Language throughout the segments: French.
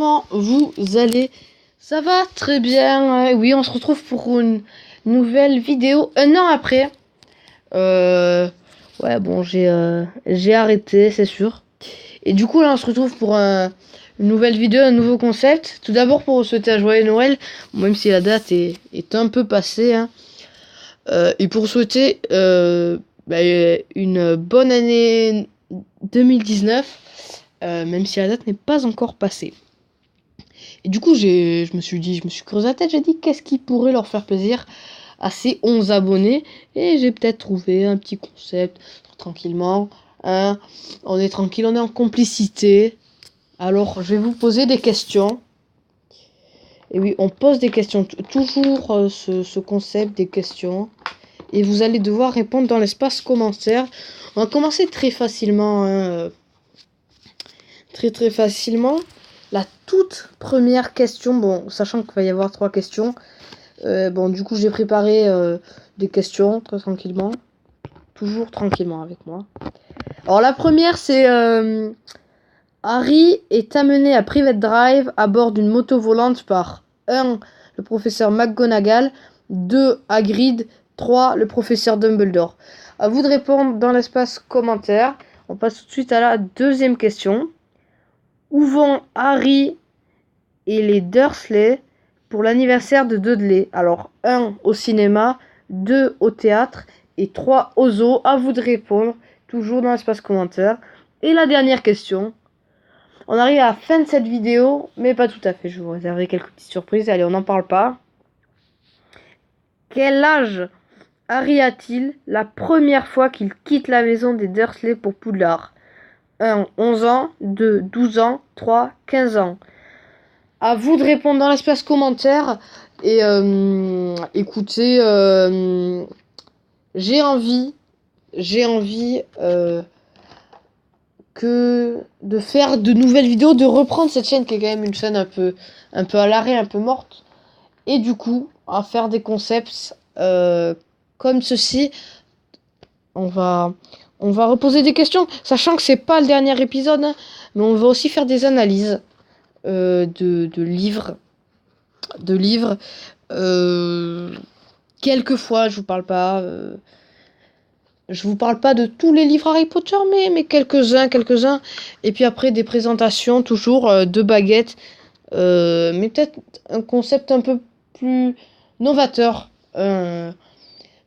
Comment vous allez? Ça va très bien. Oui, on se retrouve pour une nouvelle vidéo un an après. Ouais, bon, j'ai arrêté, c'est sûr. Et du coup, là, on se retrouve pour une nouvelle vidéo, un nouveau concept. Tout d'abord, pour vous souhaiter un joyeux Noël, même si la date est un peu passée. Hein. Et pour souhaiter une bonne année 2019, même si la date n'est pas encore passée. Et du coup, je me suis creusé la tête, j'ai dit qu'est-ce qui pourrait leur faire plaisir à ces 11 abonnés. Et j'ai peut-être trouvé un petit concept, tranquillement. Hein. On est tranquille, on est en complicité. Alors, je vais vous poser des questions. Et oui, on pose des questions, toujours ce concept des questions. Et vous allez devoir répondre dans l'espace commentaire. On va commencer très facilement. Hein. Très facilement. La toute première question, bon, sachant qu'il va y avoir 3 questions, bon, du coup, j'ai préparé des questions très tranquillement, toujours tranquillement avec moi. Alors, la première, c'est Harry est amené à Private Drive à bord d'une moto volante par 1. Le professeur McGonagall, 2. Hagrid, 3. Le professeur Dumbledore. À vous de répondre dans l'espace commentaire. On passe tout de suite à la deuxième question. Où vont Harry et les Dursley pour l'anniversaire de Dudley? Alors, 1 au cinéma, 2 au théâtre et 3 au zoo. À vous de répondre, toujours dans l'espace commentaire. Et la dernière question. On arrive à la fin de cette vidéo, mais pas tout à fait. Je vous réserverai quelques petites surprises. Allez, on n'en parle pas. Quel âge Harry a-t-il la première fois qu'il quitte la maison des Dursley pour Poudlard? 1. 11 ans, 2. 12 ans, 3. 15 ans. À vous de répondre dans l'espace commentaire. Et écoutez, j'ai envie que de faire de nouvelles vidéos, de reprendre cette chaîne qui est quand même une chaîne un peu à l'arrêt, un peu morte. Et du coup, à faire des concepts comme ceci. On va reposer des questions, sachant que c'est pas le dernier épisode, hein, mais on va aussi faire des analyses de livres. Quelquefois, je vous parle pas de tous les livres Harry Potter, mais quelques-uns. Et puis après, des présentations, toujours de baguettes. Mais peut-être un concept un peu plus novateur.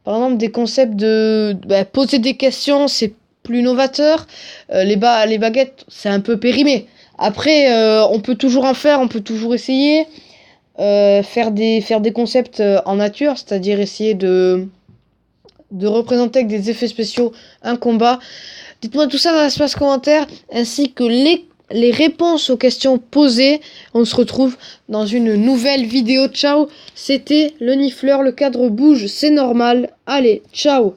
Par exemple, des concepts de poser des questions, c'est plus novateur. Les baguettes, c'est un peu périmé. Après, on peut toujours en faire, on peut toujours essayer. Faire des concepts en nature, c'est-à-dire essayer de représenter avec des effets spéciaux un combat. Dites-moi tout ça dans l'espace commentaire, ainsi que les réponses aux questions posées. On se retrouve dans une nouvelle vidéo. Ciao, c'était le Nifleur, le cadre bouge, c'est normal. Allez, ciao.